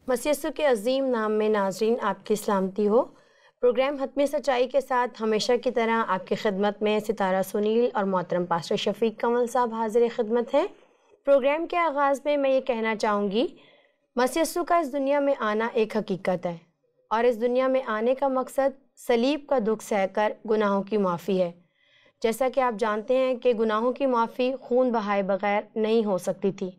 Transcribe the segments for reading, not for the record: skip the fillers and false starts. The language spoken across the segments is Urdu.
مسیح یسوع کے عظیم نام میں ناظرین آپ کی سلامتی ہو۔ پروگرام حتمی سچائی کے ساتھ ہمیشہ کی طرح آپ کی خدمت میں ستارہ سنیل اور محترم پاسٹر شفیق کنول صاحب حاضر خدمت ہیں۔ پروگرام کے آغاز میں یہ کہنا چاہوں گی، مسیح یسوع کا اس دنیا میں آنا ایک حقیقت ہے، اور اس دنیا میں آنے کا مقصد صلیب کا دکھ سہ کر گناہوں کی معافی ہے۔ جیسا کہ آپ جانتے ہیں کہ گناہوں کی معافی خون بہائے بغیر نہیں ہو سکتی تھی،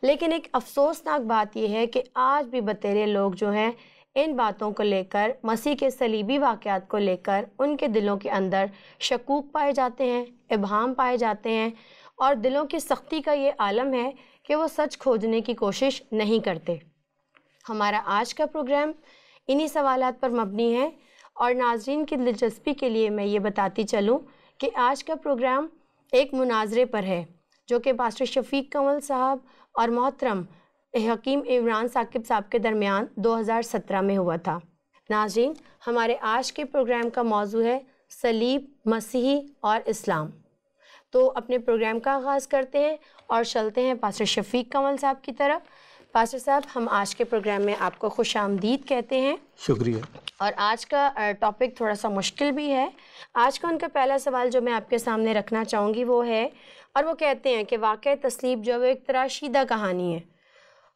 لیکن ایک افسوسناک بات یہ ہے کہ آج بھی بتیرے لوگ جو ہیں ان باتوں کو لے کر، مسیح کے صلیبی واقعات کو لے کر ان کے دلوں کے اندر شکوک پائے جاتے ہیں، ابہام پائے جاتے ہیں، اور دلوں کی سختی کا یہ عالم ہے کہ وہ سچ کھوجنے کی کوشش نہیں کرتے۔ ہمارا آج کا پروگرام انہی سوالات پر مبنی ہے، اور ناظرین کی دلچسپی کے لیے میں یہ بتاتی چلوں کہ آج کا پروگرام ایک مناظرے پر ہے جو کہ پاسٹر شفیق کنول صاحب اور محترم حکیم عمران ثاقب صاحب کے درمیان 2017 میں ہوا تھا۔ ناظرین، ہمارے آج کے پروگرام کا موضوع ہے صلیب، مسیحی اور اسلام۔ تو اپنے پروگرام کا آغاز کرتے ہیں اور چلتے ہیں پاسٹر شفیق کنول صاحب کی طرف۔ پاسٹر صاحب، ہم آج کے پروگرام میں آپ کو خوش آمدید کہتے ہیں۔ شکریہ۔ اور آج کا ٹاپک تھوڑا سا مشکل بھی ہے۔ آج کا ان کا پہلا سوال جو میں آپ کے سامنے رکھنا چاہوں گی وہ ہے، اور وہ کہتے ہیں کہ واقعہ تصلیب جو ہے وہ ایک تراشیدہ کہانی ہے،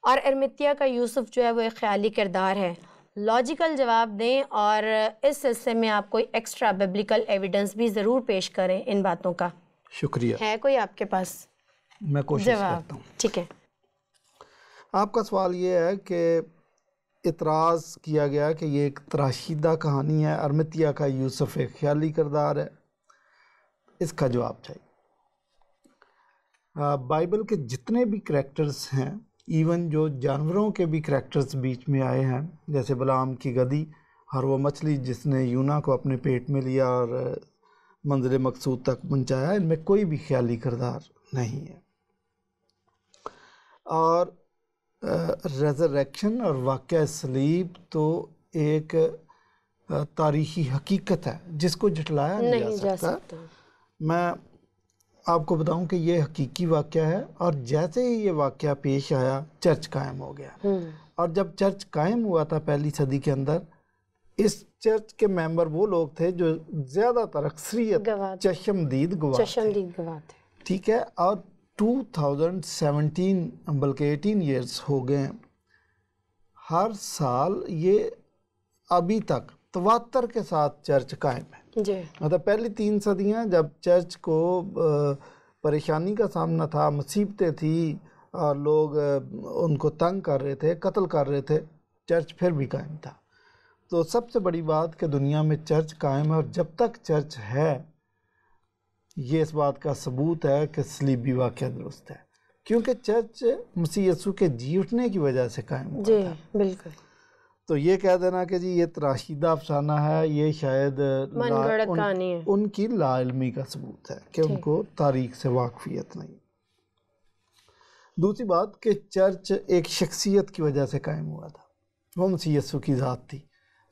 اور ارمتیا کا یوسف جو ہے وہ ایک خیالی کردار ہے۔ لاجیکل جواب دیں، اور اس سلسلے میں آپ کوئی ایکسٹرا بیبلیکل ایویڈنس بھی ضرور پیش کریں ان باتوں کا۔ شکریہ۔ ہے کوئی آپ کے پاس میں کوشش کرتا ہوں۔ ٹھیک ہے۔ آپ کا سوال یہ ہے کہ اعتراض کیا گیا کہ یہ ایک تراشیدہ کہانی ہے، ارمتیا کا یوسف ایک خیالی کردار ہے، اس کا جواب چاہیے۔ بائبل کے جتنے بھی کریکٹرز ہیں، ایون جو جانوروں کے بھی کریکٹرز بیچ میں آئے ہیں، جیسے بلعام کی گدھی اور وہ مچھلی جس نے یونا کو اپنے پیٹ میں لیا اور منزل مقصود تک پہنچایا، ان میں کوئی بھی خیالی کردار نہیں ہے۔ اور ریزریکشن اور واقعہ صلیب تو ایک تاریخی حقیقت ہے جس کو جھٹلایا نہیں جا سکتا۔ میں آپ کو بتاؤں کہ یہ حقیقی واقعہ ہے، اور جیسے ہی یہ واقعہ پیش آیا چرچ قائم ہو گیا، اور جب چرچ قائم ہوا تھا پہلی صدی کے اندر، اس چرچ کے ممبر وہ لوگ تھے جو زیادہ تر اکثریت چشمدید گواہ تھے، ٹھیک ہے۔ اور 2017 بلکہ 18 ایئرس ہو گئے ہیں، ہر سال یہ ابھی تک تواتر کے ساتھ چرچ قائم ہے۔ مطلب پہلی 3 صدیاں جب چرچ کو پریشانی کا سامنا تھا، مصیبتیں تھیں، اور لوگ ان کو تنگ کر رہے تھے، قتل کر رہے تھے، چرچ پھر بھی قائم تھا۔ تو سب سے بڑی بات کہ دنیا میں چرچ قائم ہے، اور جب تک چرچ ہے یہ اس بات کا ثبوت ہے کہ صلیبی واقعہ درست ہے، کیونکہ چرچ مسیح یسوع کے جی اٹھنے کی وجہ سے قائم ہوا تھا۔ بالکل۔ تو یہ کہہ دینا کہ جی یہ تراشیدہ افسانہ ہے، یہ شاید ان کی لا علمی کا ثبوت ہے کہ ان کو تاریخ سے واقفیت نہیں۔ دوسری بات کہ چرچ ایک شخصیت کی وجہ سے قائم ہوا تھا، وہ مسیح یسوع کی ذات تھی۔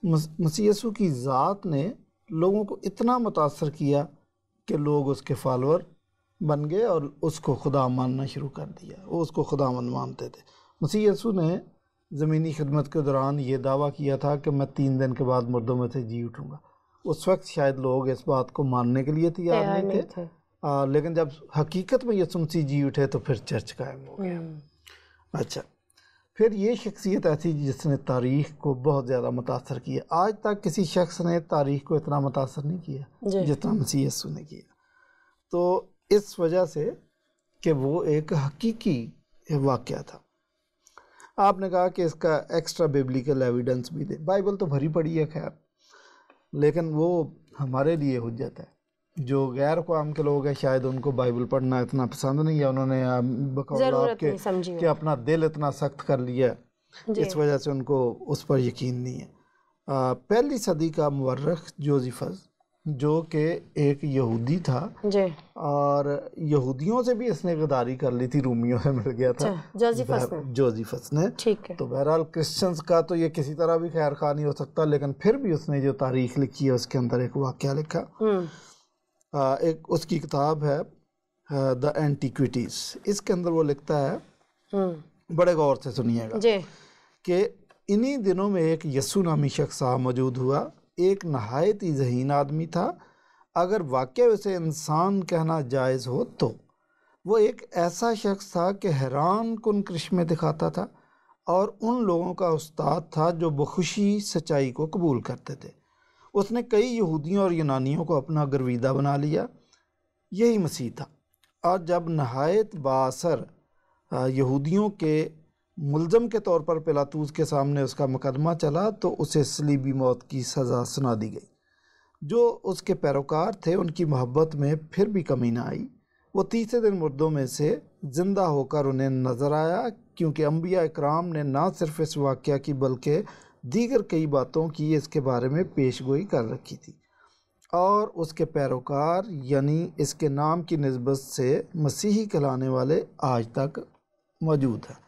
مسیح یسوع کی ذات نے لوگوں کو اتنا متاثر کیا کہ لوگ اس کے فالور بن گئے اور اس کو خدا ماننا شروع کر دیا، وہ اس کو خداوند مانتے تھے۔ مسیح یسوع نے زمینی خدمت کے دوران یہ دعویٰ کیا تھا کہ میں 3 دن کے بعد مردوں میں سے جی اٹھوں گا۔ اس وقت شاید لوگ اس بات کو ماننے کے لیے تیار نہیں تھے، لیکن جب حقیقت میں یسوع مسیح جی اٹھے تو پھر چرچ قائم ہو گیا۔ اچھا، پھر یہ شخصیت ایسی جس نے تاریخ کو بہت زیادہ متاثر کیا۔ آج تک کسی شخص نے تاریخ کو اتنا متاثر نہیں کیا جتنا مسیح یسوع نے کیا۔ تو اس وجہ سے کہ وہ ایک حقیقی واقعہ تھا۔ آپ نے کہا کہ اس کا ایکسٹرا بیبلیکل ایویڈنس بھی دے، بائبل تو بھری پڑی ہے خیر، لیکن وہ ہمارے لیے حجت ہے۔ جو غیر قوم کے لوگ ہیں شاید ان کو بائبل پڑھنا اتنا پسند نہیں ہے، انہوں نے بقول آپ کے کہ اپنا دل اتنا سخت کر لیا ہے، اس وجہ سے ان کو اس پر یقین نہیں ہے۔ پہلی صدی کا مورخ جوزیفس، جو کہ ایک یہودی تھا، اور یہودیوں سے بھی اس نے غداری کر لی تھی، رومیوں سے مل گیا تھا جوزیفس نے۔ تو بہرحال کرسچنز کا تو یہ کسی طرح بھی خیر خواہ نہیں ہو سکتا، لیکن پھر بھی اس نے جو تاریخ لکھی ہے اس کے اندر ایک واقعہ لکھا۔ ایک اس کی کتاب ہے دا اینٹیکویٹیز، اس کے اندر وہ لکھتا ہے، بڑے غور سے سنیے گا، کہ انہی دنوں میں ایک یسو نامی شخص موجود ہوا، ایک نہایت ہی ذہین آدمی تھا، اگر واقعہ اسے انسان کہنا جائز ہو تو وہ ایک ایسا شخص تھا کہ حیران کن کرشمے دکھاتا تھا اور ان لوگوں کا استاد تھا جو بخوشی سچائی کو قبول کرتے تھے۔ اس نے کئی یہودیوں اور یونانیوں کو اپنا گرویدہ بنا لیا، یہی مسیح تھا۔ اور جب نہایت بااثر یہودیوں کے ملزم کے طور پر پلاطوس کے سامنے اس کا مقدمہ چلا تو اسے صلیبی موت کی سزا سنا دی گئی۔ جو اس کے پیروکار تھے ان کی محبت میں پھر بھی کمی نہ آئی، وہ تیسرے دن مردوں میں سے زندہ ہو کر انہیں نظر آیا، کیونکہ انبیاء اکرام نے نہ صرف اس واقعہ کی بلکہ دیگر کئی باتوں کی اس کے بارے میں پیش گوئی کر رکھی تھی، اور اس کے پیروکار یعنی اس کے نام کی نسبت سے مسیحی کہلانے والے آج تک موجود ہیں۔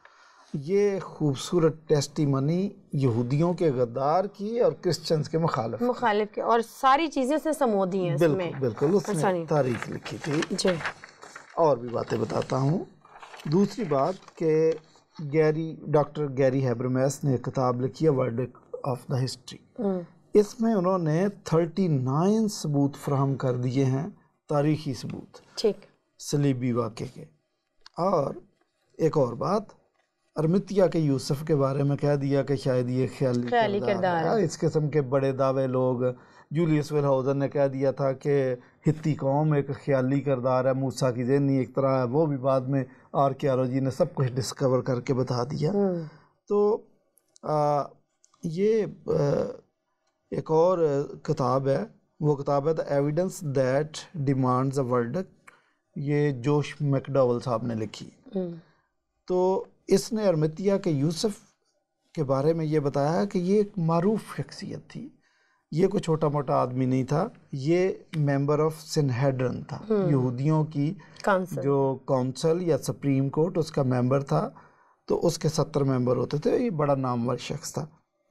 یہ خوبصورت ٹیسٹیمنی یہودیوں کے غدار کی اور کرسچنز کے مخالف کی، اور ساری چیزیں سے سمودھی ہیں اس میں۔ بالکل اس نے تاریخ لکھی تھی جی۔ اور بھی باتیں بتاتا ہوں۔ دوسری بات کہ ڈاکٹر گیری ہیبرمیس نے ایک کتاب لکھی ہے ورڈ آف دا ہسٹری، اس میں انہوں نے 39 ثبوت فراہم کر دیے ہیں، تاریخی ثبوت ٹھیک صلیبی واقعے کے۔ اور ایک اور بات، ارمتیا کے یوسف کے بارے میں کہہ دیا کہ شاید یہ خیالی کردار ہے۔ اس قسم کے بڑے دعوے لوگ، جولیس ولہاؤزر نے کہہ دیا تھا کہ ہتی قوم ایک خیالی کردار ہے، موسیٰ کی ذہنی ایک طرح ہے، وہ بھی بعد میں آرکیالوجی نے سب کچھ ڈسکور کر کے بتا دیا۔ تو یہ ایک اور کتاب ہے، وہ کتاب ہے دا evidence that demands a verdict, یہ جوش میکڈاول صاحب نے لکھی۔ تو اس نے ارمتیا کے یوسف کے بارے میں یہ بتایا کہ یہ ایک معروف شخصیت تھی، یہ کوئی چھوٹا موٹا آدمی نہیں تھا، یہ ممبر آف سنہیڈرن تھا، یہودیوں کی جو کونسل یا سپریم کورٹ اس کا ممبر تھا، تو اس کے 70 ممبر ہوتے تھے، یہ بڑا نامور شخص تھا۔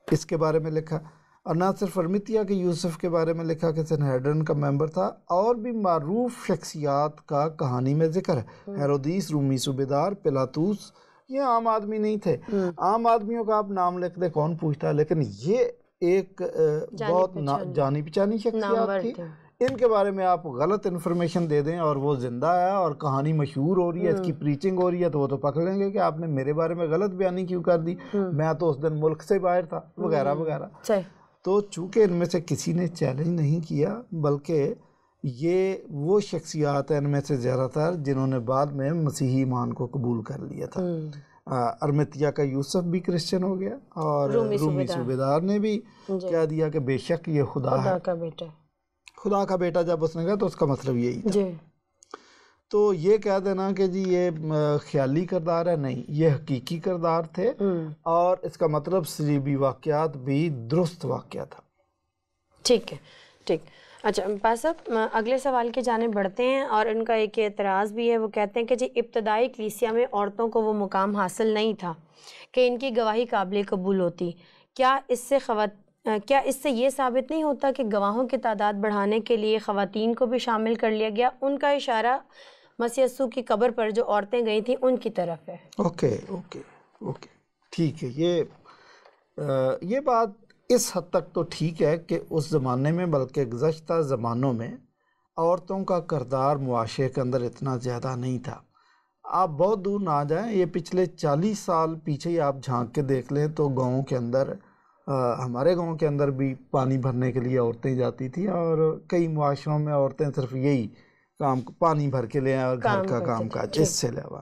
اس کے بارے میں لکھا، اور نہ صرف ارمتیا کے یوسف کے بارے میں لکھا کہ سنہیڈرن کا ممبر تھا، اور بھی معروف شخصیات کا کہانی میں ذکر ہے، ہیرودیس رومی صوبیدار، پلاطوس، یہ عام آدمی نہیں تھے۔ عام آدمیوں کا آپ نام لکھ دیں کون پوچھتا ہے، لیکن یہ ایک بہت جانی پہچانی شخصیات تھی۔ ان کے بارے میں آپ غلط انفارمیشن دے دیں اور وہ زندہ ہے اور کہانی مشہور ہو رہی ہے، اس کی پریچنگ ہو رہی ہے، تو وہ تو پکڑ لیں گے کہ آپ نے میرے بارے میں غلط بیانی کیوں کر دی، میں تو اس دن ملک سے باہر تھا، وغیرہ وغیرہ۔ تو چونکہ ان میں سے کسی نے چیلنج نہیں کیا، بلکہ یہ وہ شخصیات ہیں ان میں سے زیادہ تر جنہوں نے بعد میں مسیحی ایمان کو قبول کر لیا تھا۔ ارمتیا کا یوسف بھی کرسچن ہو گیا، اور رومی صوبیدار نے بھی کہہ دیا کہ بے شک یہ خدا کا بیٹا ہے۔ خدا کا بیٹا جب اس نے کہا تو اس کا مطلب یہی تھا۔ تو یہ کہہ دینا کہ جی یہ خیالی کردار ہے، نہیں، یہ حقیقی کردار تھے، اور اس کا مطلب صلیبی واقعات بھی درست واقعہ تھا۔ ٹھیک ہے، ٹھیک۔ اچھا پاس صاحب، اگلے سوال کی جانب بڑھتے ہیں، اور ان کا ایک اعتراض بھی ہے، وہ کہتے ہیں کہ جی ابتدائی کلیسیا میں عورتوں کو وہ مقام حاصل نہیں تھا کہ ان کی گواہی قابل قبول ہوتی، کیا اس سے یہ ثابت نہیں ہوتا کہ گواہوں کی تعداد بڑھانے کے لیے خواتین کو بھی شامل کر لیا گیا؟ ان کا اشارہ مسیح یسوع کی قبر پر جو عورتیں گئی تھیں ان کی طرف ہے۔ اوکے، ٹھیک ہے، یہ بات اس حد تک تو ٹھیک ہے کہ اس زمانے میں، بلکہ گزشتہ زمانوں میں عورتوں کا کردار معاشرے کے اندر اتنا زیادہ نہیں تھا۔ آپ بہت دور نہ جائیں، یہ پچھلے 40 سال پیچھے ہی آپ جھانک کے دیکھ لیں تو گاؤں کے اندر، ہمارے گاؤں کے اندر بھی پانی بھرنے کے لیے عورتیں جاتی تھیں، اور کئی معاشروں میں عورتیں صرف یہی کام، پانی بھر کے لے آئیں اور گھر کا کام کاج، اس سے علاوہ۔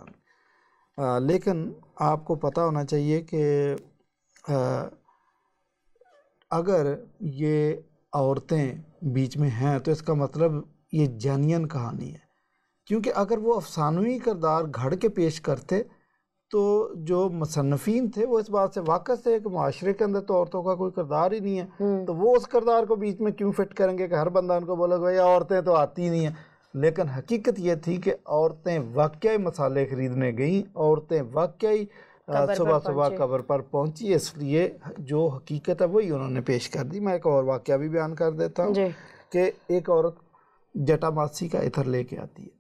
لیکن آپ کو پتہ ہونا چاہیے کہ اگر یہ عورتیں بیچ میں ہیں تو اس کا مطلب یہ جینین کہانی ہے، کیونکہ اگر وہ افسانوی کردار گھڑ کے پیش کرتے تو جو مصنفین تھے وہ اس بات سے واقف تھے کہ معاشرے کے اندر تو عورتوں کا کوئی کردار ہی نہیں ہے، تو وہ اس کردار کو بیچ میں کیوں فٹ کریں گے کہ ہر بندہ ان کو بولے گا یہ عورتیں تو آتی ہی نہیں ہیں۔ لیکن حقیقت یہ تھی کہ عورتیں واقعی مسالے خریدنے گئیں، عورتیں واقعی صبح قبر پر پہنچی، اس لیے جو حقیقت ہے وہی انہوں نے پیش کر دی۔ میں ایک اور واقعہ بھی بیان کر دیتا ہوں کہ ایک عورت جٹا ماسی کا عطر لے کے آتی ہے،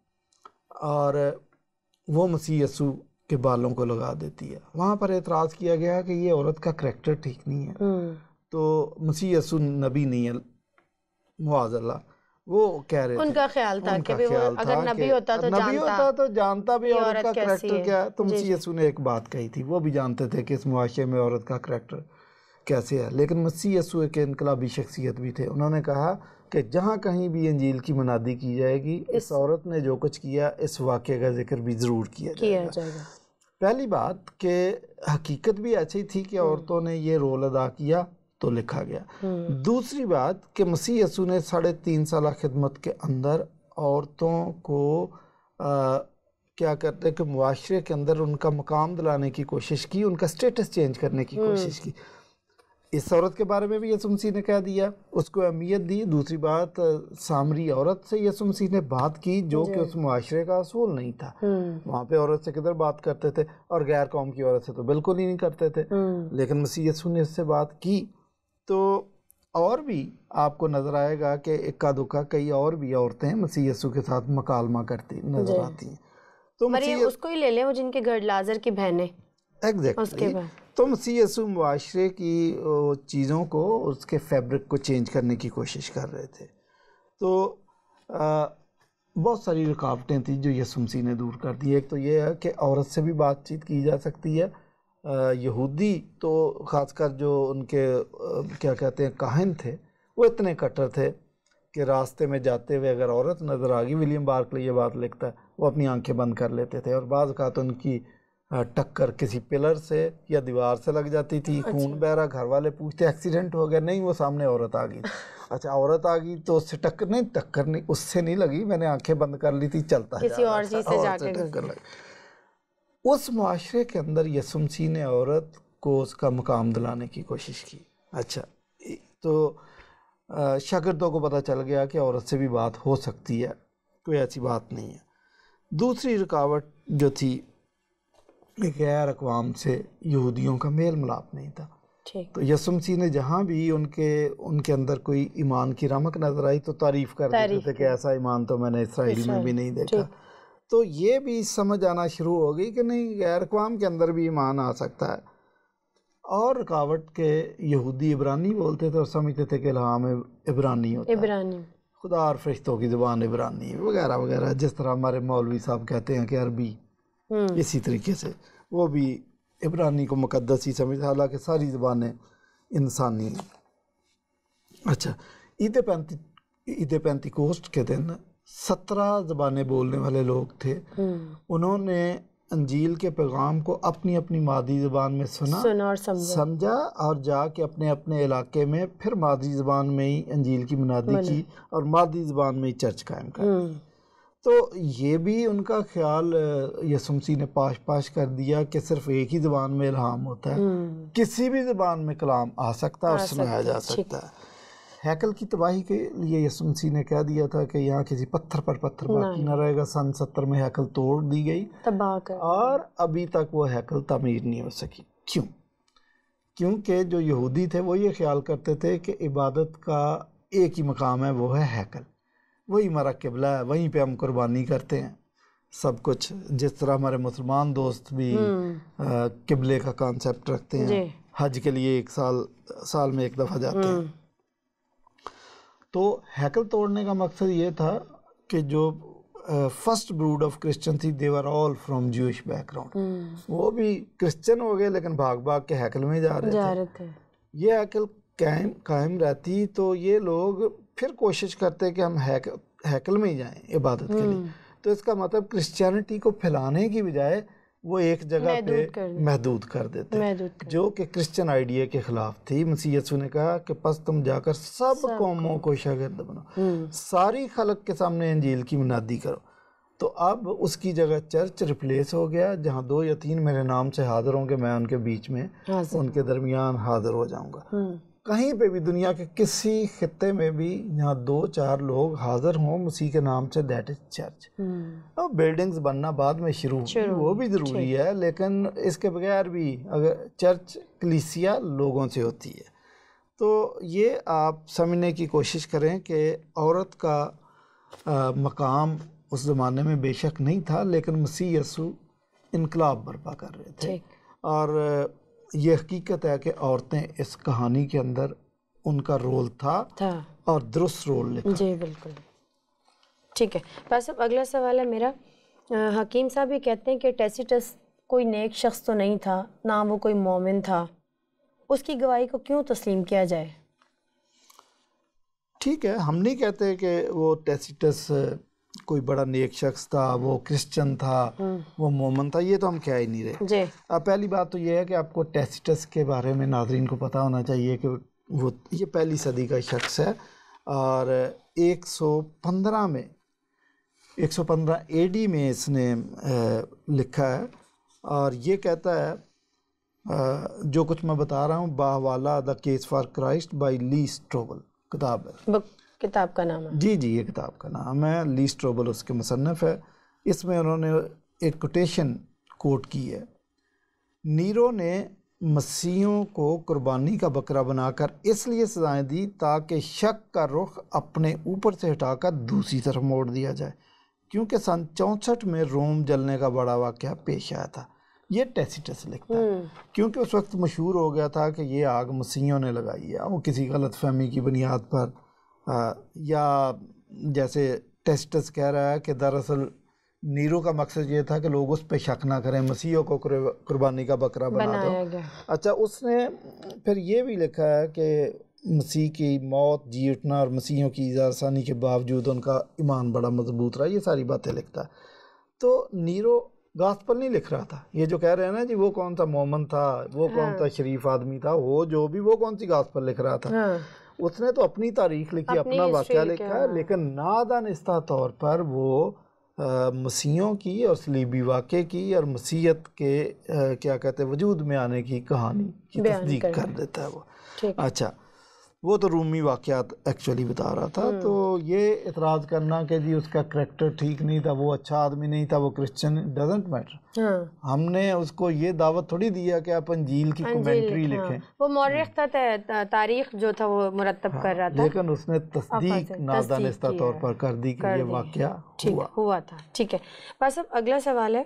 اور وہ مسیح یسوع کے بالوں کو لگا دیتی ہے. وہاں پر اعتراض کیا گیا کہ یہ عورت کا کریکٹر ٹھیک نہیں ہے. تو مسیح یسوع نبی نہیں ہے معاذ اللہ، وہ کہہ رہے تھے، ان کا خیال تھا کہ وہ اگر نبی ہوتا تو جانتا بھی عورت کا کریکٹر کیا ہے. تو جی مسیح یسوع نے ایک بات کہی تھی، وہ بھی جانتے تھے کہ اس معاشرے میں عورت کا کریکٹر کیسے ہے. لیکن مسیح یسوع ایک انقلابی شخصیت بھی تھے. انہوں نے کہا کہ جہاں کہیں بھی انجیل کی منادی کی جائے گی، اس عورت نے جو کچھ کیا اس واقعے کا ذکر بھی ضرور کیا جائے گا. پہلی بات کہ حقیقت بھی ایسی تھی کہ عورتوں نے یہ رول ادا کیا تو لکھا گیا. دوسری بات کہ مسیح یسوع نے 3.5 سالہ خدمت کے اندر عورتوں کو کیا کرتے کہ معاشرے کے اندر ان کا مقام دلانے کی کوشش کی، ان کا سٹیٹس چینج کرنے کی کوشش کی. اس عورت کے بارے میں بھی یسوع مسیح نے کہہ دیا، اس کو اہمیت دی. دوسری بات، سامری عورت سے یسوع مسیح نے بات کی جو کہ اس معاشرے کا اصول نہیں تھا. وہاں پہ عورت سے کدھر بات کرتے تھے، اور غیر قوم کی عورت سے تو بالکل ہی نہیں کرتے تھے. لیکن مسیح یسوع نے اس سے بات کی. تو اور بھی آپ کو نظر آئے گا کہ اکا دکا کئی اور بھی عورتیں مسیح یسوع کے ساتھ مکالمہ کرتی نظر آتی ہیں. تو مریم اس کو ہی لے لیں، وہ جن کے گھر لازر کی بہنیں. ایگزیکٹلی. تو مسیح یسوع معاشرے کی چیزوں کو، اس کے فیبرک کو چینج کرنے کی کوشش کر رہے تھے. تو بہت ساری رکاوٹیں تھیں جو یسوع مسیح نے دور کر دی. ایک تو یہ ہے کہ عورت سے بھی بات چیت کی جا سکتی ہے. یہودی تو خاص کر جو ان کے کیا کہتے ہیں کاہن تھے، وہ اتنے کٹر تھے کہ راستے میں جاتے ہوئے اگر عورت نظر آ گئی، ولیم بارکلی یہ بات لکھتا ہے، وہ اپنی آنکھیں بند کر لیتے تھے. اور بعض اوقات ان کی ٹکر کسی پلر سے یا دیوار سے لگ جاتی تھی، خون بہ رہا، گھر والے پوچھتے ایکسیڈنٹ ہو گیا، نہیں وہ سامنے عورت آ گئی. اچھا عورت آ گئی تو اس سے ٹکر نہیں، اس سے نہیں لگی، میں نے آنکھیں بند کر لی تھی، چلتا کسی اور چیز سے جا کے ٹکر لگی. اس معاشرے کے اندر یسوع مسیح نے عورت کو اس کا مقام دلانے کی کوشش کی. اچھا تو شاگردوں کو پتہ چل گیا کہ عورت سے بھی بات ہو سکتی ہے، کوئی ایسی بات نہیں ہے. دوسری رکاوٹ جو تھی، غیر اقوام سے یہودیوں کا میل ملاپ نہیں تھا. تو یسوع مسیح نے جہاں بھی ان کے اندر کوئی ایمان کی رمق نظر آئی تو تعریف کر دیتے تھے کہ ایسا ایمان تو میں نے اسرائیل میں بھی نہیں دیکھا. تو یہ بھی سمجھ آنا شروع ہو گئی کہ نہیں، غیر اقوام کے اندر بھی ایمان آ سکتا ہے. اور رکاوٹ کے یہودی عبرانی بولتے تھے اور سمجھتے تھے کہ الہام عبرانی ہوتا ہے، خدا اور فرشتوں کی زبان عبرانی وغیرہ وغیرہ. جس طرح ہمارے مولوی صاحب کہتے ہیں کہ عربی، اسی طریقے سے وہ بھی عبرانی کو مقدس ہی سمجھتے، حالانکہ ساری زبانیں انسانی ہیں. اچھا، عید پینتیکوسٹ کے دن 17 زبانیں بولنے والے لوگ تھے. انہوں نے انجیل کے پیغام کو اپنی اپنی مادری زبان میں سنا اور سمجھا، اور جا کے اپنے اپنے علاقے میں پھر مادری زبان میں ہی انجیل کی منادی کی اور مادری زبان میں ہی چرچ قائم کر دی. تو یہ بھی ان کا خیال یسوع مسیح نے پاش کر دیا کہ صرف ایک ہی زبان میں الہام ہوتا ہے، کسی بھی زبان میں کلام آ سکتا ہے اور سنایا جا سکتا ہے. ہیکل کی تباہی کے لیے یسوع مسیح نے کہہ دیا تھا کہ یہاں کسی پتھر پر پتھر باقی نہ رہے گا. 70 میں ہیکل توڑ دی گئی اور ابھی تک وہ ہیکل تعمیر نہیں ہو سکی. کیونکہ جو یہودی تھے وہ یہ خیال کرتے تھے کہ عبادت کا ایک ہی مقام ہے، وہ ہے ہیکل، وہی ہمارا قبلہ ہے، وہیں پہ ہم قربانی کرتے ہیں سب کچھ. جس طرح ہمارے مسلمان دوست بھی قبلے کا کانسیپٹ رکھتے ہیں، حج کے لیے ایک سال میں ایک دفعہ جاتے ہیں. تو ہیکل توڑنے کا مقصد یہ تھا کہ جو فرسٹ بروڈ آف کرسچن تھی، دے ور آل فرام جوش بیک گراؤنڈ، وہ بھی کرسچن ہو گئے لیکن بھاگ کے ہیکل میں جا رہے تھے. یہ ہیکل قائم رہتی تو یہ لوگ پھر کوشش کرتے کہ ہم ہیکل میں ہی جائیں عبادت کے لیے. تو اس کا مطلب کرسچینٹی کو پھیلانے کی بجائے وہ ایک جگہ پہ محدود کر دیتے، جو کہ کرسچن آئیڈیا کے خلاف تھی. مسیح یسوع نے کہا کہ پس تم جا کر سب قوموں کو شاگرد بنو، ساری خلق کے سامنے انجیل کی منادی کرو. تو اب اس کی جگہ چرچ ریپلیس ہو گیا، جہاں 2 یا 3 میرے نام سے حاضر ہوں گے، میں ان کے بیچ میں ان کے درمیان حاضر ہو جاؤں گا. کہیں پہ بھی دنیا کے کسی خطے میں بھی جہاں 2-4 لوگ حاضر ہوں مسیح کے نام سے، دیٹ از چرچ. اور بلڈنگز بننا بعد میں شروع ہوئی، وہ بھی ضروری ہے، لیکن اس کے بغیر بھی اگر چرچ کلیسیا لوگوں سے ہوتی ہے. تو یہ آپ سمجھنے کی کوشش کریں کہ عورت کا مقام اس زمانے میں بے شک نہیں تھا، لیکن مسیح یسوع انقلاب برپا کر رہے تھے، ٹھیک، اور یہ حقیقت ہے کہ عورتیں اس کہانی کے اندر ان کا رول تھا اور درست رول لکھا۔ جی بالکل، ٹھیک ہے۔ بس اب اگلا سوال ہے میرا، حکیم صاحب یہ کہتے ہیں کہ ٹیسیٹس کوئی نیک شخص تو نہیں تھا، نہ وہ کوئی مومن تھا، اس کی گواہی کو کیوں تسلیم کیا جائے؟ ٹھیک ہے، ہم نہیں کہتے کہ وہ ٹیسیٹس کوئی بڑا نیک شخص تھا، وہ کرسچن تھا، وہ مومن تھا، یہ تو ہم کہہ ہی نہیں رہے۔ جی، اب پہلی بات تو یہ ہے کہ آپ کو ٹیسیٹس کے بارے میں ناظرین کو پتہ ہونا چاہیے کہ وہ یہ پہلی صدی کا شخص ہے، اور 115 اے ڈی میں اس نے لکھا ہے، اور یہ کہتا ہے جو کچھ میں بتا رہا ہوں، باہوالا the case for Christ by Lee Strobel کتاب ہے، کتاب کا نام ہے؟ جی یہ کتاب کا نام ہے، لی اسٹروبل اس کے مصنف ہے۔ اس میں انہوں نے ایک کوٹیشن کوٹ کی ہے، نیرو نے مسیحیوں کو قربانی کا بکرا بنا کر اس لیے سزائیں دی تاکہ شک کا رخ اپنے اوپر سے ہٹا کر دوسری طرف موڑ دیا جائے، کیونکہ سن 64 میں روم جلنے کا بڑا واقعہ پیش آیا تھا۔ یہ ٹیسیٹس لکھتا ہے، کیونکہ اس وقت مشہور ہو گیا تھا کہ یہ آگ مسیحیوں نے لگائی ہے، وہ کسی غلط فہمی کی بنیاد پر، یا جیسے ٹیسیٹس کہہ رہا ہے کہ دراصل نیرو کا مقصد یہ تھا کہ لوگ اس پہ شک نہ کریں، مسیحیوں کو قربانی کا بکرا بنا دو۔ اچھا، اس نے پھر یہ بھی لکھا ہے کہ مسیح کی موت، جی اٹھنا اور مسیحیوں کی ایذا رسانی کے باوجود ان کا ایمان بڑا مضبوط رہا، یہ ساری باتیں لکھتا ہے۔ تو نیرو گاسپل نہیں لکھ رہا تھا، یہ جو کہہ رہے ہیں نا جی وہ کون سا مومن تھا، وہ کون سا شریف آدمی تھا، وہ جو بھی، وہ کون سی گاسپل لکھ رہا تھا؟ اس نے تو اپنی تاریخ لکھی، اپنا واقعہ لکھا ہے، لیکن نادانستہ طور پر وہ مسیحیوں کی اور صلیبی واقعے کی اور مسیحیت کے کیا کہتے ہیں وجود میں آنے کی کہانی کی تصدیق کر دیتا ہے وہ۔ اچھا، وہ تو رومی واقعات ایکچولی بتا رہا تھا، تو یہ اعتراض کرنا کہ جی اس کا کریکٹر ٹھیک نہیں تھا، وہ اچھا آدمی نہیں تھا، وہ کرسچن، ڈزنٹ میٹر۔ ہم نے اس کو یہ دعوت تھوڑی دیا کہ آپ انجیل کی کومنٹری لکھیں، وہ مورخ تھا، تاریخ جو تھا وہ مرتب کر رہا تھا، لیکن اس نے تصدیق نادانستہ طور پر کر دی کہ یہ واقعہ ہوا تھا۔ ٹھیک ہے، بس اب اگلا سوال ہے،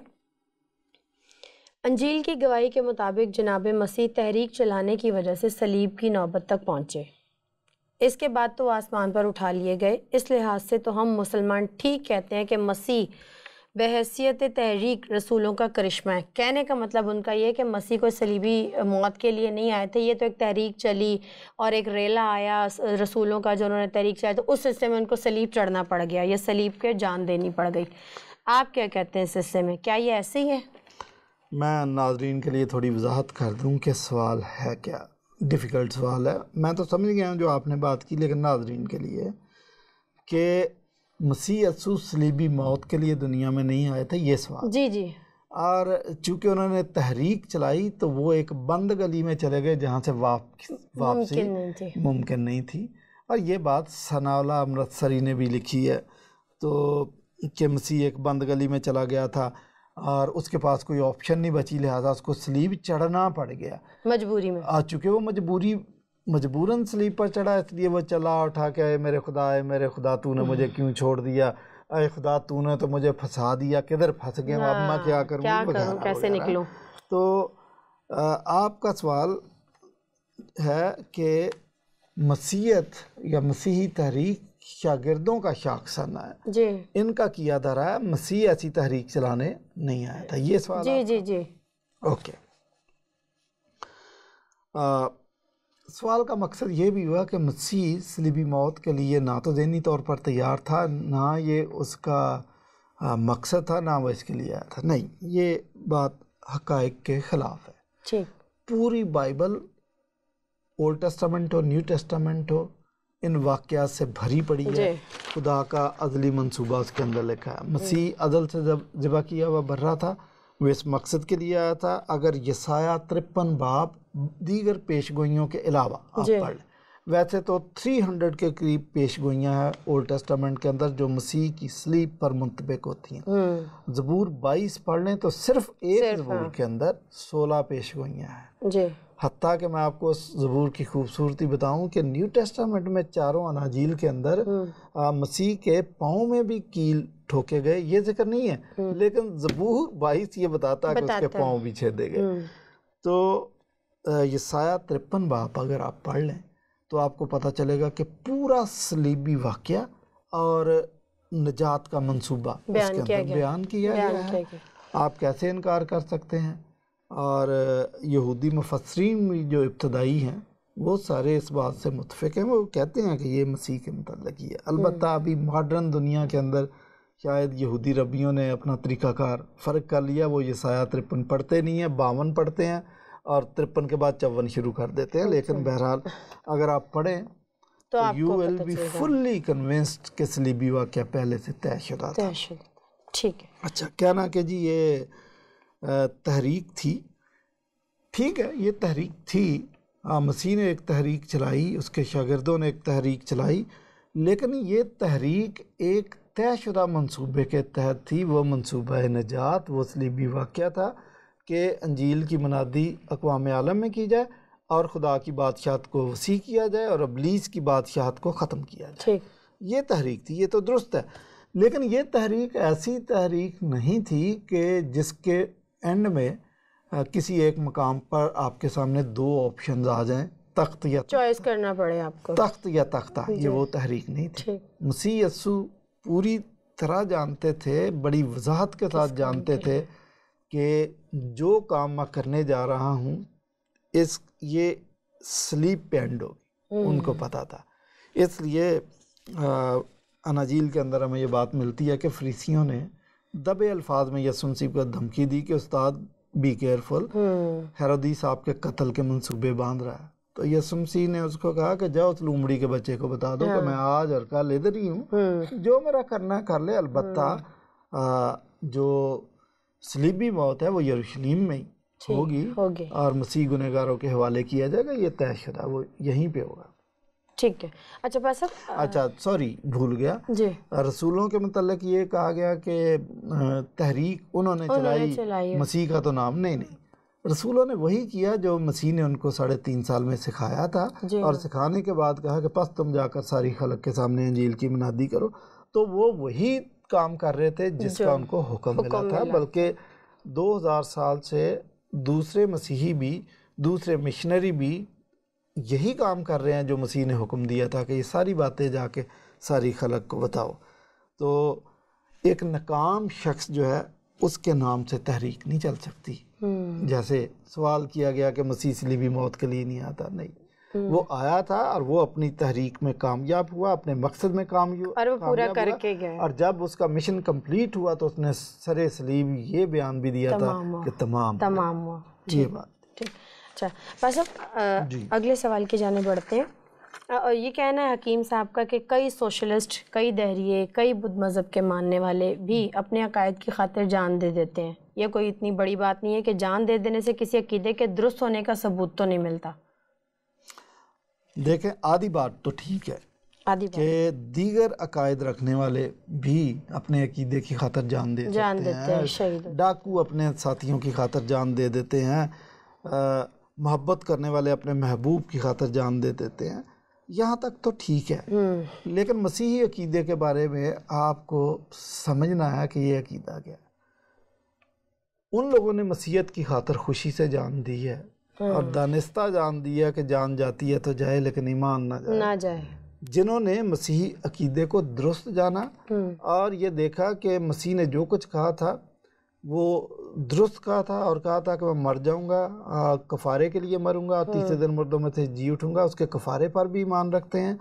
انجیل کی گواہی کے مطابق جناب مسیح تحریک چلانے کی وجہ سے صلیب کی نوبت تک پہنچے، اس کے بعد تو آسمان پر اٹھا لیے گئے، اس لحاظ سے تو ہم مسلمان ٹھیک کہتے ہیں کہ مسیح بحیثیت تحریک رسولوں کا کرشمہ ہے۔ کہنے کا مطلب ان کا یہ کہ مسیح کو صلیبی موت کے لیے نہیں آئے تھے، یہ تو ایک تحریک چلی اور ایک ریلا آیا رسولوں کا جو انہوں نے تحریک چلائی، تو اس حصے میں ان کو صلیب چڑھنا پڑ گیا، یہ صلیب کے جان دینی پڑ گئی۔ آپ کیا کہتے ہیں اس حصے میں، کیا یہ ایسے ہی ہے؟ میں ناظرین کے لیے تھوڑی وضاحت کر دوں کہ سوال ہے کیا، ڈیفیکلٹ سوال ہے، میں تو سمجھ گیا ہوں جو آپ نے بات کی، لیکن ناظرین کے لیے کہ مسیح یسوع صلیبی موت کے لیے دنیا میں نہیں آئے تھے، یہ سوال۔ جی، اور چونکہ انہوں نے تحریک چلائی تو وہ ایک بند گلی میں چلے گئے جہاں سے واپسی ممکن نہیں تھی، اور یہ بات ثناء اللہ امرتسری نے بھی لکھی ہے، تو کہ مسیح ایک بند گلی میں چلا گیا تھا اور اس کے پاس کوئی آپشن نہیں بچی، لہٰذا اس کو صلیب چڑھنا پڑ گیا مجبوری میں، چونکہ وہ مجبوراً صلیب پر چڑھا، اس لیے وہ چلا اٹھا کے اے میرے خدا تو نے مجھے کیوں چھوڑ دیا، اے خدا تو نے تو مجھے پھنسا دیا، کدھر پھنس گیا، اب میں کیا کروں، کیسے نکلوں۔ تو آپ کا سوال ہے کہ مسیحیت یا مسیحی تحریک شاگردوں کا شاخسانہ ہے، جی، ان کا کیا دھرا ہے، مسیح ایسی تحریک چلانے نہیں آیا تھا، یہ سوال؟ جی، اوکے۔ سوال کا مقصد یہ بھی ہوا کہ مسیح صلیبی موت کے لیے نہ تو ذہنی طور پر تیار تھا، نہ یہ اس کا مقصد تھا، نہ وہ اس کے لیے آیا تھا، نہیں، یہ بات حقائق کے خلاف ہے۔ پوری بائبل، اولڈ ٹیسٹامنٹ ہو، نیو ٹیسٹامنٹ ہو، ان واقعات سے بھری پڑی ہے، خدا کا ازلی منصوبہ اس کے اندر لکھا ہے۔ مسیح ازل سے ذبح کیا ہوا بھرا تھا، وہ اس مقصد کے لیے آیا تھا۔ اگر یسایہ 53 باب دیگر پیش گوئیوں کے علاوہ آپ پڑھ لیں، ویسے تو 300 کے قریب پیش گوئیاں ہیں اولڈ ٹیسٹامنٹ کے اندر جو مسیح کی صلیب پر منطبق ہوتی ہیں۔ زبور 22 پڑھ لیں تو صرف ایک زبور کے اندر 16 پیش گوئیاں ہیں۔ حتیٰ کہ میں آپ کو اس زبور کی خوبصورتی بتاؤں کہ نیو ٹیسٹامنٹ میں چاروں اناجیل کے اندر مسیح کے پاؤں میں بھی کیل ٹھوکے گئے، یہ ذکر نہیں ہے، لیکن زبور 22 یہ بتاتا ہے کہ اس کے پاؤں بھی چھیدے گئے۔ تو یسایہ 53 باب اگر آپ پڑھ لیں تو آپ کو پتہ چلے گا کہ پورا صلیبی واقعہ اور نجات کا منصوبہ اس کے اندر بیان کیا گیا ہے۔ آپ کیسے انکار کر سکتے ہیں؟ اور یہودی مفسرین بھی جو ابتدائی ہیں وہ سارے اس بات سے متفق ہیں، وہ کہتے ہیں کہ یہ مسیح کے متعلق ہی ہے۔ البتہ ابھی ماڈرن دنیا کے اندر شاید یہودی ربیوں نے اپنا طریقہ کار فرق کر لیا، وہ یسایہ 53 پڑھتے نہیں ہیں، 52 پڑھتے ہیں اور 53 کے بعد 54 شروع کر دیتے ہیں۔ لیکن بہرحال اگر آپ پڑھیں تو you will be fully convinced کہ صلیبی واقعہ پہلے سے طے شدہ تھا۔ ٹھیک ہے، اچھا کہنا کہ جی یہ تحریک تھی، ٹھیک ہے یہ تحریک تھی، مسیح نے ایک تحریک چلائی، اس کے شاگردوں نے ایک تحریک چلائی، لیکن یہ تحریک ایک طے شدہ منصوبے کے تحت تھی۔ وہ منصوبہ نجات، وہ صلیبی واقعہ تھا کہ انجیل کی منادی اقوام عالم میں کی جائے اور خدا کی بادشاہت کو وسیع کیا جائے اور ابلیس کی بادشاہت کو ختم کیا جائے۔ یہ تحریک تھی، یہ تو درست ہے، لیکن یہ تحریک ایسی تحریک نہیں تھی کہ جس کے اینڈ میں کسی ایک مقام پر آپ کے سامنے دو آپشنز آ جائیں، تخت یا چوائس کرنا پڑے آپ کو، تخت یا تختہ۔ یہ وہ تحریک نہیں تھی۔ مسیح یسوع پوری طرح جانتے تھے، بڑی وضاحت کے ساتھ جانتے تھے کہ جو کام میں کرنے جا رہا ہوں یہ صلیب پہ اینڈ ہوگی، ان کو پتہ تھا۔ اس لیے اناجیل کے اندر ہمیں یہ بات ملتی ہے کہ فریسیوں نے دبے الفاظ میں یسوع مسیح کو دھمکی دی کہ استاد بی کیئرفل، ہیرودیس آپ کے قتل کے منصوبے باندھ رہا ہے۔ تو یسوع مسیح نے اس کو کہا کہ جاؤ اس لومڑی کے بچے کو بتا دو کہ میں آج اور کل ادھر ہی ہوں، جو میرا کرنا کر لے، البتہ جو صلیبی موت ہے وہ یروشلم میں ہوگی اور مسیح گنہگاروں کے حوالے کیا جائے گا، یہ طے شدہ، وہ یہیں پہ ہوگا۔ ٹھیک ہے، اچھا پاسا اچھا سوری بھول گیا، رسولوں کے متعلق یہ کہا گیا کہ تحریک انہوں نے چلائی، مسیح کا تو نام نہیں۔ رسولوں نے وہی کیا جو مسیح نے ان کو 3.5 سال میں سکھایا تھا، اور سکھانے کے بعد کہا کہ پس تم جا کر ساری خلق کے سامنے انجیل کی منادی کرو۔ تو وہ وہی کام کر رہے تھے جس کا ان کو حکم ملا تھا، بلکہ 2000 سال سے دوسرے مسیحی بھی، دوسرے مشنری بھی یہی کام کر رہے ہیں جو مسیح نے حکم دیا تھا کہ یہ ساری باتیں جا کے ساری خلق کو بتاؤ۔ تو ایک ناکام شخص جو ہے اس کے نام سے تحریک نہیں چل سکتی۔ جیسے سوال کیا گیا کہ مسیح صلیبی موت کے لیے نہیں آتا، نہیں، وہ آیا تھا اور وہ اپنی تحریک میں کامیاب ہوا، اپنے مقصد میں کامیاب اور وہ پورا کر کے گیا، اور جب اس کا مشن کمپلیٹ ہوا تو اس نے سرے صلیب یہ بیان بھی دیا تھا کہ تمام ہوا۔ یہ بات اچھا صاحب، اگلے سوال کی جانب بڑھتے ہیں۔ یہ کہنا ہے حکیم صاحب کا کہ کئی سوشلسٹ، کئی دہریے، کئی بدھ مذہب کے ماننے والے بھی اپنے عقائد کی خاطر جان دے دیتے ہیں۔ یہ کوئی اتنی بڑی بات نہیں ہے کہ جان دے دینے سے کسی عقیدے کے درست ہونے کا ثبوت تو نہیں ملتا۔ دیکھیں آدھی بات تو ٹھیک ہے کہ دیگر عقائد رکھنے والے بھی اپنے عقیدے کی خاطر جان دے دیتے ہیں، ڈاکو اپنے ساتھیوں کی خاطر جان دے دیتے ہیں، محبت کرنے والے اپنے محبوب کی خاطر جان دے دیتے ہیں، یہاں تک تو ٹھیک ہے۔ لیکن مسیحی عقیدے کے بارے میں آپ کو سمجھنا ہے کہ یہ عقیدہ کیا ہے۔ ان لوگوں نے مسیحیت کی خاطر خوشی سے جان دی ہے اور دانستہ جان دیا کہ جان جاتی ہے تو جائے لیکن ایمان نہ جائے۔ جنہوں نے مسیحی عقیدے کو درست جانا اور یہ دیکھا کہ مسیح نے جو کچھ کہا تھا وہ درست کہا تھا، اور کہا تھا کہ میں مر جاؤں گا، کفارے کے لیے مروں گا اور تیسرے دن مردوں میں سے جی اٹھوں گا، اس کے کفارے پر بھی ایمان رکھتے ہیں،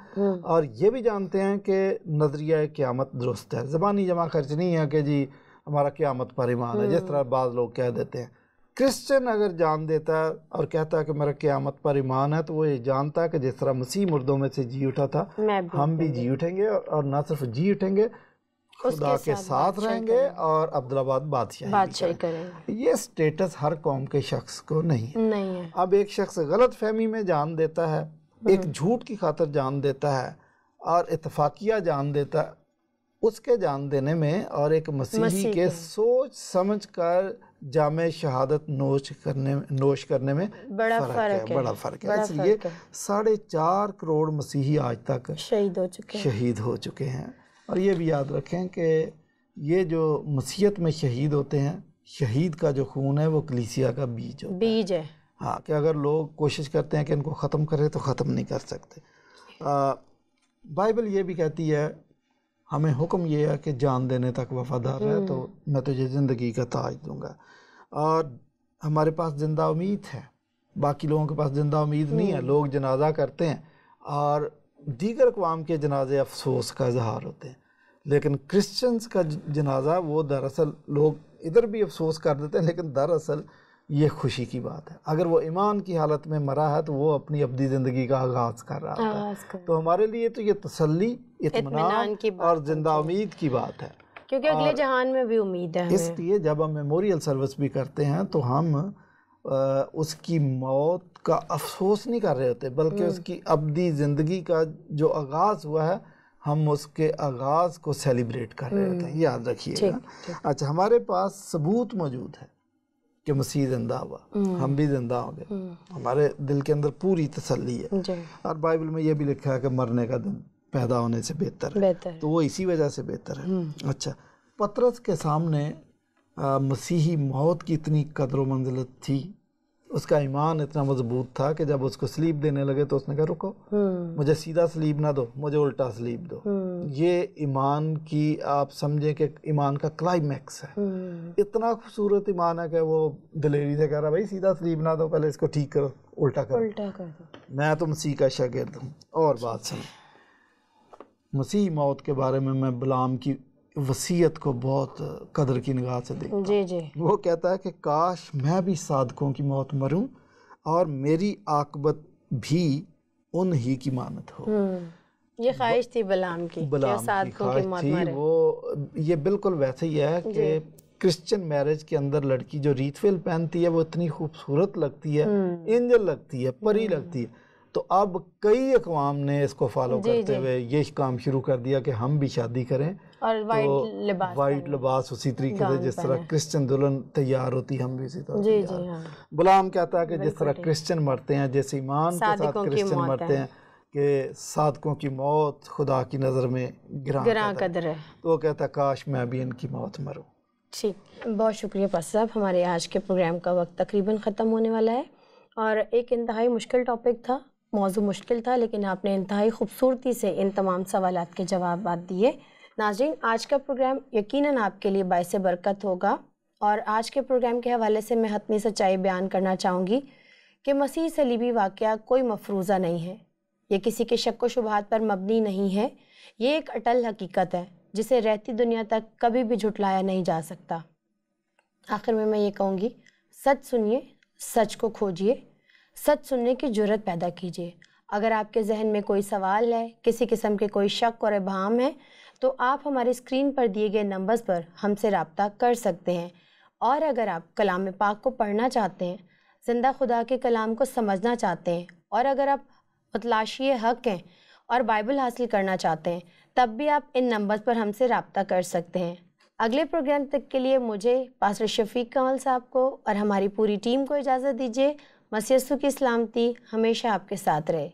اور یہ بھی جانتے ہیں کہ نظریہ قیامت درست ہے۔ زبانی جمع خرچ نہیں ہے کہ جی ہمارا قیامت پر ایمان ہے، جس طرح بعض لوگ کہہ دیتے ہیں۔ کرسچن اگر جان دیتا ہے اور کہتا ہے کہ میرا قیامت پر ایمان ہے تو وہ یہ جانتا ہے کہ جس طرح مسیح مردوں میں سے جی اٹھا تھا ہم بھی جی اٹھیں گے، اور نہ صرف جی اٹھیں گے، خدا کے ساتھ رہیں گے اور عبدالآباد بادشاہی کریں گے۔ یہ سٹیٹس ہر قوم کے شخص کو نہیں ہے۔ اب ایک شخص غلط فہمی میں جان دیتا ہے، ایک جھوٹ کی خاطر جان دیتا ہے اور اتفاقیہ جان دیتا ہے، اس کے جان دینے میں اور ایک مسیحی کے سوچ سمجھ کر جامع شہادت نوش کرنے میں بڑا فرق ہے. اس لیے 4.5 کروڑ مسیحی آج تک شہید ہو چکے ہیں. اور یہ بھی یاد رکھیں کہ یہ جو مسیحیت میں شہید ہوتے ہیں، شہید کا جو خون ہے وہ کلیسیا کا بیج ہے. ہاں، کہ اگر لوگ کوشش کرتے ہیں کہ ان کو ختم کرے تو ختم نہیں کر سکتے. بائبل یہ بھی کہتی ہے، ہمیں حکم یہ ہے کہ جان دینے تک وفادار ہے تو میں تجھے زندگی کا تاج دوں گا. اور ہمارے پاس زندہ امید ہے، باقی لوگوں کے پاس زندہ امید نہیں ہے. لوگ جنازہ کرتے ہیں اور دیگر اقوام کے جنازے افسوس کا اظہار ہوتے ہیں، لیکن کرسچنز کا جنازہ وہ دراصل لوگ ادھر بھی افسوس کر دیتے ہیں، لیکن دراصل یہ خوشی کی بات ہے. اگر وہ ایمان کی حالت میں مرا ہے تو وہ اپنی ابدی زندگی کا آغاز کر رہا ہے. تو ہمارے لیے تو یہ تسلی، اطمینان اور زندہ امید کی بات ہے، کیونکہ اگلے جہان میں بھی امید ہے. اس لیے جب ہم میموریل سروس بھی کرتے ہیں تو ہم اس کی موت کا افسوس نہیں کر رہے ہوتے، بلکہ اس کی ابدی زندگی کا جو آغاز ہوا ہے ہم اس کے آغاز کو سیلیبریٹ کر رہے ہوتے ہیں. یاد رکھیے گا. اچھا، ہمارے پاس ثبوت موجود ہے کہ مسیح زندہ ہوا، ہم بھی زندہ ہوں گے. ہمارے دل کے اندر پوری تسلی ہے. اور بائبل میں یہ بھی لکھا ہے کہ مرنے کا دن پیدا ہونے سے بہتر ہے، تو وہ اسی وجہ سے بہتر ہے. اچھا، پطرس کے سامنے مسیحی موت کی اتنی قدر و منزلت تھی، اس کا ایمان اتنا مضبوط تھا کہ جب اس کو سلیب دینے لگے تو اس نے کہا رکو، مجھے سیدھا سلیب نہ دو، مجھے الٹا سلیب دو. یہ ایمان کی آپ سمجھیں کہ ایمان کا کلائمیکس ہے. اتنا خوبصورت ایمان ہے کہ وہ دلیری سے کہہ رہا بھائی سیدھا سلیب نہ دو، پہلے اس کو ٹھیک کرو، الٹا کرو، میں تو مسیح کا شاگرد ہوں. اور بات سنیں، مسیح موت کے بارے میں بلام کی وصیت کو بہت قدر کی نگاہ سے دیکھتا ہوں. وہ کہتا ہے کہ کاش میں بھی صادقوں کی موت مروں اور میری عاقبت بھی ان ہی کی مانت ہو. یہ خواہش تھی بلام کی خواہش تھی. وہ یہ بالکل ویسے ہی ہے کہ کرسچن میرج کے اندر لڑکی جو ریت ویل پہنتی ہے وہ اتنی خوبصورت لگتی ہے، اینجل لگتی ہے، پری لگتی ہے. تو اب کئی اقوام نے اس کو فالو کرتے ہوئے یہ کام شروع کر دیا کہ ہم بھی شادی کریں اور وائٹ لباس اسی طریقے سے جس طرح کرسچن دلہن تیار ہوتی ہم بھی اسی طرح تیار. بلام کہتا ہے کہ جس طرح کرسچن مرتے ہیں، جیسے ایمان کے ساتھ کرسچن مرتے ہیں کہ صادقوں کی موت خدا کی نظر میں گراں قدر ہے، تو وہ کہتا ہے کاش میں بھی ان کی موت مروں. ٹھیک، بہت شکریہ پاس صاحب. ہمارے آج کے پروگرام کا وقت تقریباً ختم ہونے والا ہے اور ایک انتہائی مشکل ٹاپک تھا، موضوع مشکل تھا، لیکن آپ نے انتہائی خوبصورتی سے ان تمام سوالات کے جوابات دیے. ناظرین، آج کا پروگرام یقیناً آپ کے لیے باعث برکت ہوگا. اور آج کے پروگرام کے حوالے سے میں حتمی سچائی بیان کرنا چاہوں گی کہ مسیح صلیبی واقعہ کوئی مفروضہ نہیں ہے، یہ کسی کے شک و شبہات پر مبنی نہیں ہے. یہ ایک اٹل حقیقت ہے جسے رہتی دنیا تک کبھی بھی جھٹلایا نہیں جا سکتا. آخر میں یہ کہوں گی، سچ سنیے، سچ کو کھوجیے، سچ سننے کی جرت پیدا کیجیے. اگر آپ کے ذہن میں کوئی سوال ہے، کسی قسم کے کوئی شک اور ابہام ہے، تو آپ ہمارے اسکرین پر دیے گئے نمبرز پر ہم سے رابطہ کر سکتے ہیں. اور اگر آپ کلام پاک کو پڑھنا چاہتے ہیں، زندہ خدا کے کلام کو سمجھنا چاہتے ہیں، اور اگر آپ متلاشی حق ہیں اور بائبل حاصل کرنا چاہتے ہیں، تب بھی آپ ان نمبرز پر ہم سے رابطہ کر سکتے ہیں. اگلے پروگرام تک کے لیے مجھے، پاسٹر شفیق کمل صاحب کو اور ہماری پوری ٹیم کو اجازت دیجیے. مسیح یسوع کی سلامتی ہمیشہ آپ کے ساتھ رہے.